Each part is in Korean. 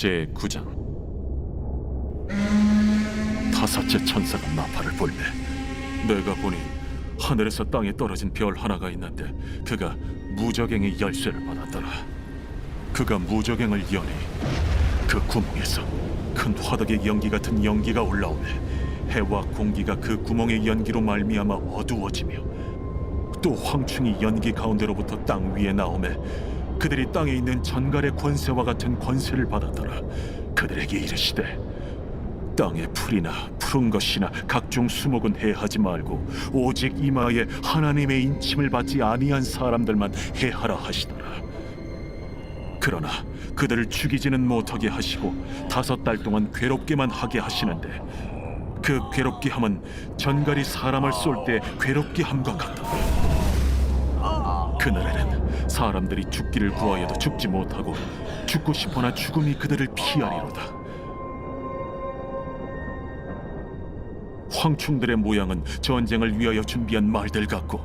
제9장. 다섯째 천사가 나팔을 불매 내가 보니 하늘에서 땅에 떨어진 별 하나가 있는데 그가 무저갱의 열쇠를 받았더라. 그가 무저갱을 여니 그 구멍에서 큰 화덕의 연기 같은 연기가 올라오매 해와 공기가 그 구멍의 연기로 말미암아 어두워지며 또 황충이 연기 가운데로부터 땅 위에 나오매 그들이 땅에 있는 전갈의 권세와 같은 권세를 받았더라. 그들에게 이르시되 땅의 풀이나 푸른 것이나 각종 수목은 해하지 말고 오직 이마에 하나님의 인침을 받지 아니한 사람들만 해하라 하시더라. 그러나 그들을 죽이지는 못하게 하시고 5달 동안 괴롭게만 하게 하시는데 그 괴롭게 함은 전갈이 사람을 쏠 때 괴롭게 함과 같더라. 그날에는 사람들이 죽기를 구하여도 죽지 못하고 죽고 싶으나 죽음이 그들을 피하리로다. 황충들의 모양은 전쟁을 위하여 준비한 말들 같고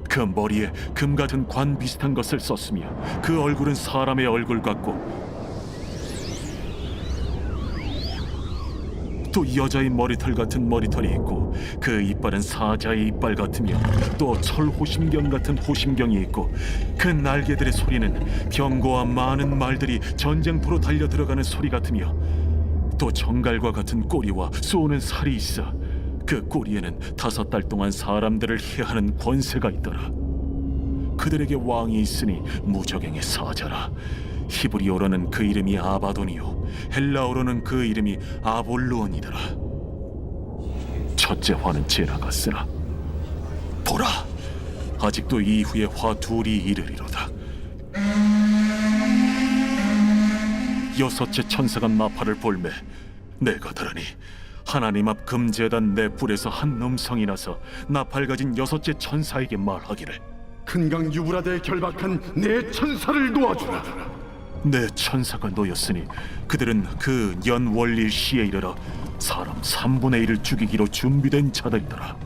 그 머리에 금 같은 관 비슷한 것을 썼으며 그 얼굴은 사람의 얼굴 같고 또 여자의 머리털 같은 머리털이 있고 그 이빨은 사자의 이빨 같으며 또 철호심경 같은 호심경이 있고 그 날개들의 소리는 병거와 많은 말들이 전쟁터로 달려 들어가는 소리 같으며 또 정갈과 같은 꼬리와 쏘는 살이 있어 그 꼬리에는 5달 동안 사람들을 해하는 권세가 있더라. 그들에게 왕이 있으니 무저갱의 사자라. 히브리어로는 그 이름이 아바돈이요 헬라어로는 그 이름이 아볼루온이더라. 첫째 화는 지나갔으나 보라, 아직도 이후에 화 둘이 이르리로다. 여섯째 천사가 나팔을 불매 내가 들으니 하나님 앞 금제단 내 뿔에서 한 음성이 나서 나팔 가진 여섯째 천사에게 말하기를 큰강 유브라데에 결박한 내 천사를 놓아주라. 내 천사가 놓였으니 그들은 그 연월일 시에 이르러 사람 3분의 1을 죽이기로 준비된 자들이더라.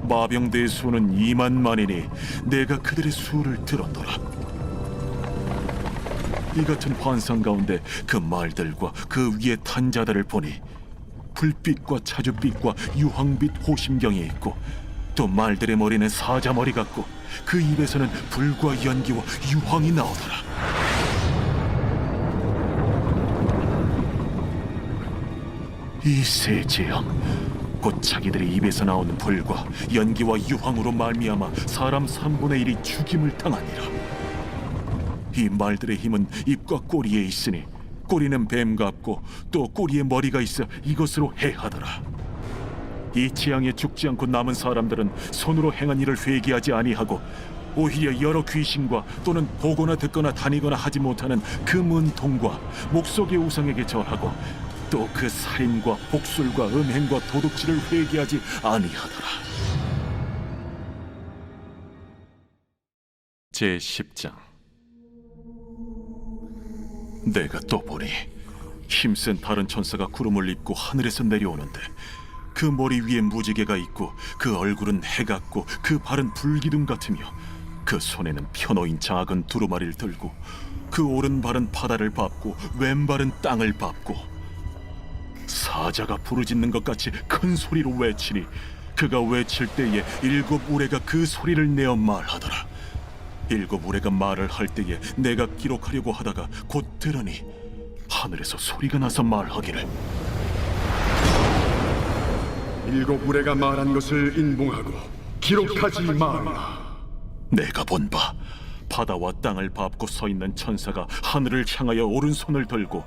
마병대의 수는 2만만이니 내가 그들의 수를 들었노라. 이 같은 환상 가운데 그 말들과 그 위에 탄 자들을 보니 불빛과 차주빛과 유황빛 호심경이 있고 또 말들의 머리는 사자 머리 같고 그 입에서는 불과 연기와 유황이 나오더라. 이 세 재앙 곧 자기들의 입에서 나오는 불과 연기와 유황으로 말미암아 사람 3분의 1이 죽임을 당하니라. 이 말들의 힘은 입과 꼬리에 있으니 꼬리는 뱀 같고 또 꼬리에 머리가 있어 이것으로 해하더라. 이 재앙에 죽지 않고 남은 사람들은 손으로 행한 일을 회개하지 아니하고 오히려 여러 귀신과 또는 보거나 듣거나 다니거나 하지 못하는 그 문통과 목석의 우상에게 절하고 또 그 살인과 복술과 음행과 도둑질을 회개하지 아니하더라. 제10장. 내가 또 보니 힘센 다른 천사가 구름을 입고 하늘에서 내려오는데 그 머리 위에 무지개가 있고 그 얼굴은 해 같고 그 발은 불기둥 같으며 그 손에는 펴놓인 작은 두루마리를 들고 그 오른발은 바다를 밟고 왼발은 땅을 밟고 사자가 부르짖는 것 같이 큰 소리로 외치니 그가 외칠 때에 7 우레가 그 소리를 내어 말하더라. 7 우레가 말을 할 때에 내가 기록하려고 하다가 곧 들으니 하늘에서 소리가 나서 말하기를 7 우레가 말한 것을 인봉하고 기록하지 말라. 내가 본 바 바다와 땅을 밟고 서 있는 천사가 하늘을 향하여 오른손을 들고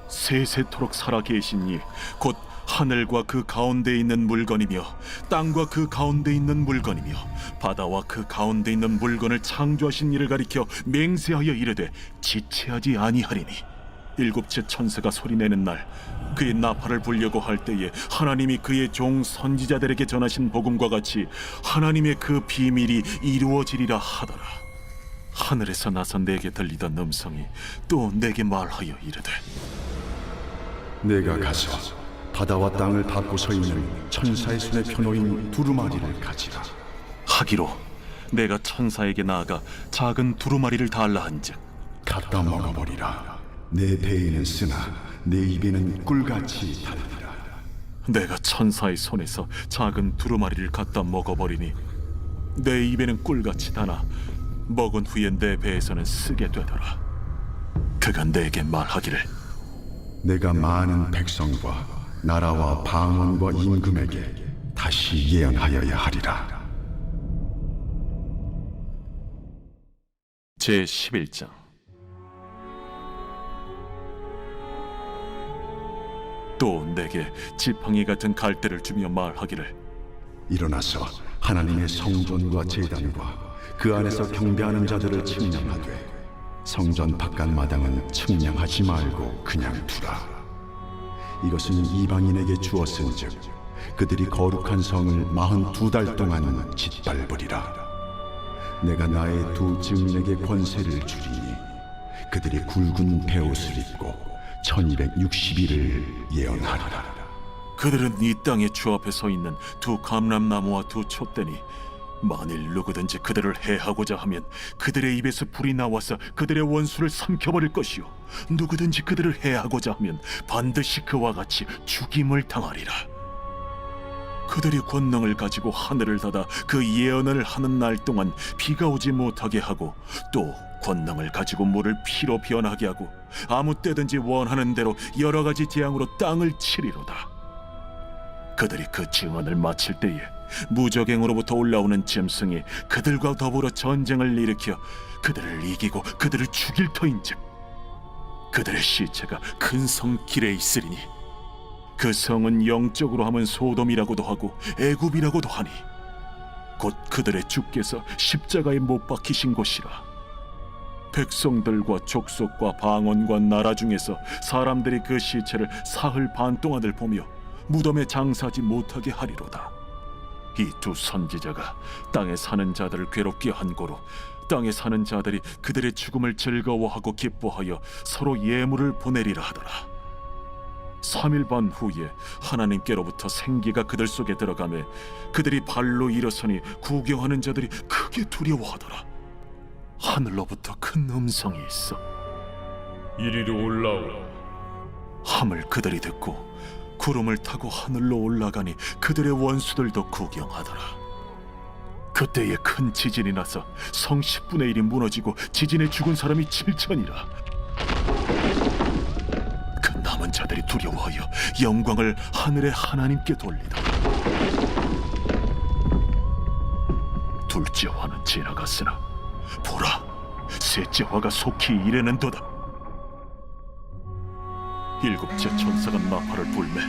세세토록 살아 계시니 곧 하늘과 그 가운데 있는 물건이며 땅과 그 가운데 있는 물건이며 바다와 그 가운데 있는 물건을 창조하신 이를 가리켜 맹세하여 이르되 지체하지 아니하리니 7째 천사가 소리내는 날 그의 나팔을 불려고 할 때에 하나님이 그의 종 선지자들에게 전하신 복음과 같이 하나님의 그 비밀이 이루어지리라 하더라. 하늘에서 나서 내게 들리던 음성이 또 내게 말하여 이르되 내가 가서 바다와 땅을 밟고 서 있는 천사의 손에 펴놓인 두루마리를 가지라 하기로 내가 천사에게 나아가 작은 두루마리를 달라 한즉 갖다 먹어버리라. 내 배에는 쓰나 내 입에는 꿀같이 달리라. 내가 천사의 손에서 작은 두루마리를 갖다 먹어버리니 내 입에는 꿀같이 다나 먹은 후에 내 배에서는 쓰게 되더라. 그가 내게 말하기를 내가 많은 백성과 나라와 방언과 임금에게 다시 예언하여야 하리라. 제11장. 또 내게 지팡이 같은 갈대를 주며 말하기를 일어나서 하나님의 성전과 제단과 그 안에서 경배하는 자들을 측량하되 성전 바깥 마당은 측량하지 말고 그냥 두라. 이것은 이방인에게 주었은즉 그들이 거룩한 성을 42달 동안 짓밟으리라. 내가 나의 두 증인에게 권세를 주리니 그들이 굵은 베옷을 입고 1260일을 예언하리라. 그들은 이 땅의 주 앞에 서 있는 두 감람나무와 두 촛대니 만일 누구든지 그들을 해하고자 하면 그들의 입에서 불이 나와서 그들의 원수를 삼켜버릴 것이요 누구든지 그들을 해하고자 하면 반드시 그와 같이 죽임을 당하리라. 그들이 권능을 가지고 하늘을 닫아 그 예언을 하는 날 동안 비가 오지 못하게 하고 또 권능을 가지고 물을 피로 변하게 하고 아무 때든지 원하는 대로 여러 가지 재앙으로 땅을 치리로다. 그들이 그 증언을 마칠 때에 무적행으로부터 올라오는 짐승이 그들과 더불어 전쟁을 일으켜 그들을 이기고 그들을 죽일 터인즉 그들의 시체가 큰 성 길에 있으리니 그 성은 영적으로 하면 소돔이라고도 하고 애굽이라고도 하니 곧 그들의 주께서 십자가에 못 박히신 곳이라. 백성들과 족속과 방언과 나라 중에서 사람들이 그 시체를 사흘 반 동안을 보며 무덤에 장사하지 못하게 하리로다. 이 두 선지자가 땅에 사는 자들을 괴롭게 한 고로 땅에 사는 자들이 그들의 죽음을 즐거워하고 기뻐하여 서로 예물을 보내리라 하더라. 3일 반 후에 하나님께로부터 생기가 그들 속에 들어가매 그들이 발로 일어서니 구경하는 자들이 크게 두려워하더라. 하늘로부터 큰 음성이 있어 이리로 올라오라. 함을 그들이 듣고 구름을 타고 하늘로 올라가니 그들의 원수들도 구경하더라. 그때에 큰 지진이 나서 성 10분의 1이 무너지고 지진에 죽은 사람이 7천이라. 그 남은 자들이 두려워하여 영광을 하늘의 하나님께 돌리더라. 둘째 화는 지나갔으나 보라, 셋째 화가 속히 이르는도다. 일곱째 천사가 나팔을 불매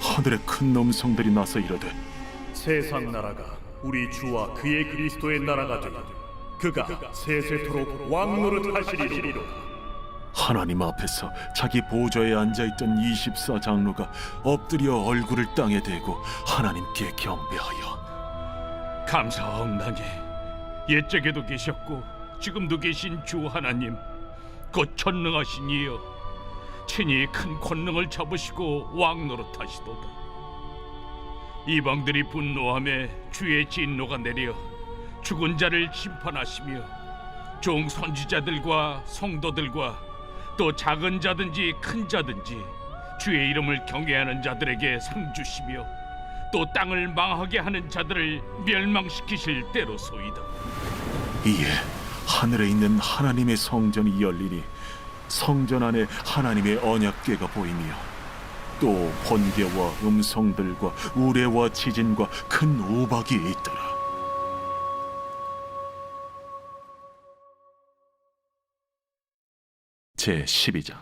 하늘에 큰 음성들이 나서 이르되 세상 나라가 우리 주와 그의 그리스도의 나라가 되어 그가 세세토록 왕노릇 하시리로. 하나님 앞에서 자기 보좌에 앉아있던 24장로가 엎드려 얼굴을 땅에 대고 하나님께 경배하여 감사하옵나니 옛적에도 계셨고 지금도 계신 주 하나님 곧 전능하신 이여 친히 큰 권능을 잡으시고 왕노릇하시도다. 이방들이 분노하며 주의 진노가 내려 죽은 자를 심판하시며 종 선지자들과 성도들과 또 작은 자든지 큰 자든지 주의 이름을 경외하는 자들에게 상 주시며 또 땅을 망하게 하는 자들을 멸망시키실 때로소이다. 이에 하늘에 있는 하나님의 성전이 열리니 성전 안에 하나님의 언약궤가 보이며 또 번개와 음성들과 우레와 지진과 큰 우박이 있더라. 제12장.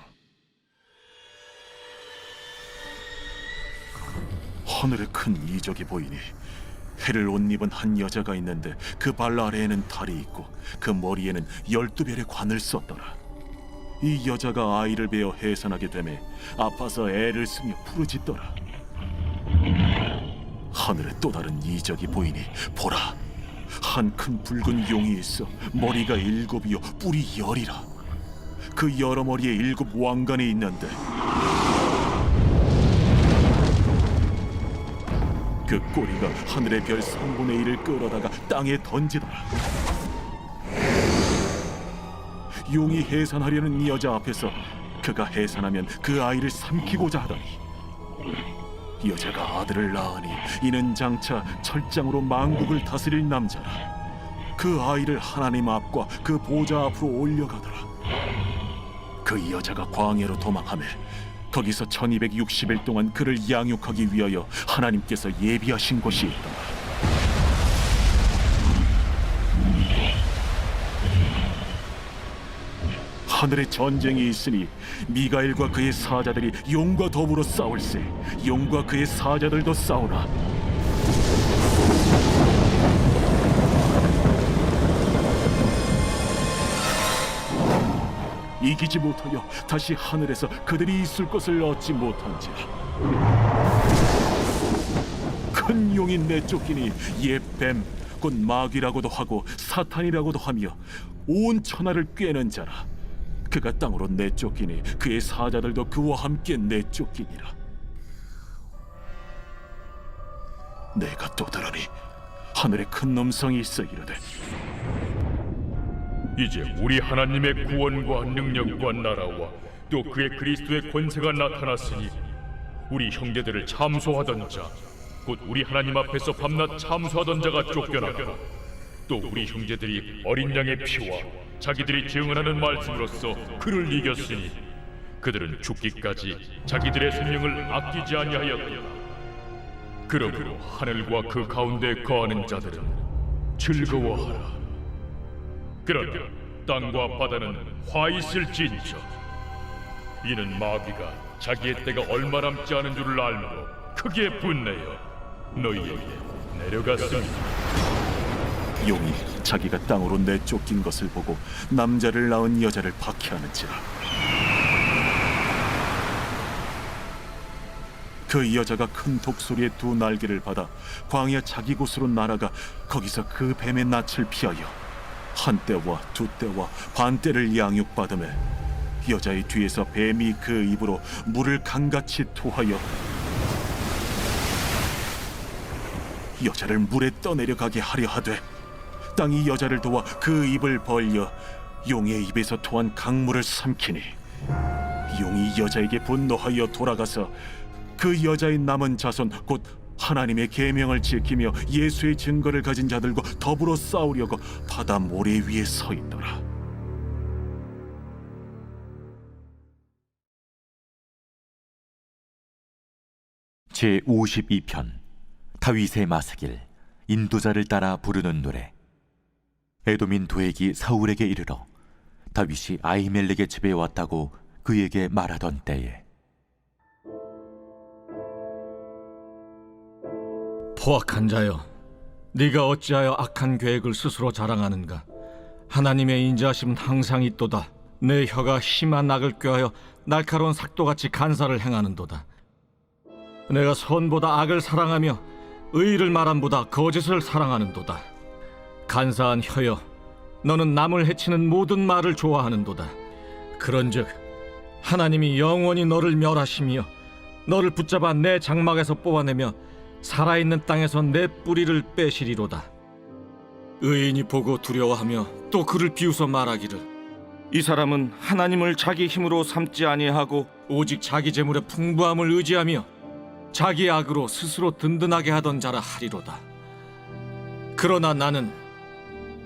하늘에 큰 이적이 보이니 해를 옷 입은 한 여자가 있는데 그 발 아래에는 달이 있고 그 머리에는 12별의 관을 썼더라. 이 여자가 아이를 베어 해산하게 되매 아파서 애를 쓰며 부르짖더라. 하늘에 또 다른 이적이 보이니 보라, 한 큰 붉은 용이 있어 머리가 7이요 뿔이 10이라. 그 여러 머리에 7 왕관이 있는데 그 꼬리가 하늘의 별 3분의 1을 끌어다가 땅에 던지더라. 용이 해산하려는 이 여자 앞에서 그가 해산하면 그 아이를 삼키고자 하더니 여자가 아들을 낳으니 이는 장차 철장으로 만국을 다스릴 남자라. 그 아이를 하나님 앞과 그 보좌 앞으로 올려가더라. 그 여자가 광야로 도망하며 거기서 1260일 동안 그를 양육하기 위하여 하나님께서 예비하신 곳이 있더라. 하늘에 전쟁이 있으니 미가엘과 그의 사자들이 용과 더불어 싸울세. 용과 그의 사자들도 싸우나 이기지 못하여 다시 하늘에서 그들이 있을 것을 얻지 못한지라. 큰 용이 내쫓기니 옛 뱀 곧 마귀라고도 하고 사탄이라고도 하며 온 천하를 꿰는 자라. 그가 땅으로 내쫓기니 그의 사자들도 그와 함께 내쫓기니라. 내가 또 들으니 하늘에 큰 음성이 있어 이르되 이제 우리 하나님의 구원과 능력과 나라와 또 그의 그리스도의 권세가 나타났으니 우리 형제들을 참소하던 자 곧 우리 하나님 앞에서 밤낮 참소하던 자가 쫓겨나고 또 우리 형제들이 어린 양의 피와 자기들이 증언하는 말씀으로써 그를 이겼으니 그들은 죽기까지 자기들의 생명을 아끼지 아니하였도다. 그러므로 하늘과 그 가운데 거하는 자들은 즐거워하라. 그러나 땅과 바다는 화 있을진저 이는 마귀가 자기의 때가 얼마 남지 않은 줄을 알므로 크게 분내어 너희에게 내려갔습니다. 용이 자기가 땅으로 내쫓긴 것을 보고 남자를 낳은 여자를 박해하는지라. 그 여자가 큰 독소리의 두 날개를 받아 광야 자기 곳으로 날아가 거기서 그 뱀의 낯을 피하여 한 때와 두 때와 반 때를 양육받으며 여자의 뒤에서 뱀이 그 입으로 물을 강같이 토하여 여자를 물에 떠내려가게 하려 하되 땅이 여자를 도와 그 입을 벌려 용의 입에서 토한 강물을 삼키니 용이 여자에게 분노하여 돌아가서 그 여자의 남은 자손 곧 하나님의 계명을 지키며 예수의 증거를 가진 자들과 더불어 싸우려고 바다 모래 위에 서 있더라. 제52편 다윗의 마스길 인도자를 따라 부르는 노래. 에돔인 도액이 사울에게 이르러 다윗이 아히멜렉의 집에 왔다고 그에게 말하던 때에 포악한 자여, 네가 어찌하여 악한 계획을 스스로 자랑하는가? 하나님의 인자하심은 항상 있도다. 내 혀가 심한 악을 꾀하여 날카로운 삭도같이 간사를 행하는도다. 내가 선보다 악을 사랑하며 의를 말함보다 거짓을 사랑하는도다. 간사한 혀여, 너는 남을 해치는 모든 말을 좋아하는도다. 그런즉 하나님이 영원히 너를 멸하시며 너를 붙잡아 내 장막에서 뽑아내며 살아있는 땅에서 내 뿌리를 빼시리로다. 의인이 보고 두려워하며 또 그를 비웃어 말하기를 이 사람은 하나님을 자기 힘으로 삼지 아니하고 오직 자기 재물의 풍부함을 의지하며 자기 악으로 스스로 든든하게 하던 자라 하리로다. 그러나 나는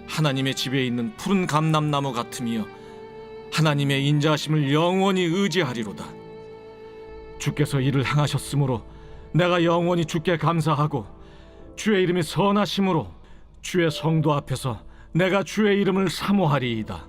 하나님의 집에 있는 푸른 감람나무 같으며 하나님의 인자하심을 영원히 의지하리로다. 주께서 이를 행하셨으므로 내가 영원히 주께 감사하고 주의 이름이 선하심으로 주의 성도 앞에서 내가 주의 이름을 사모하리이다.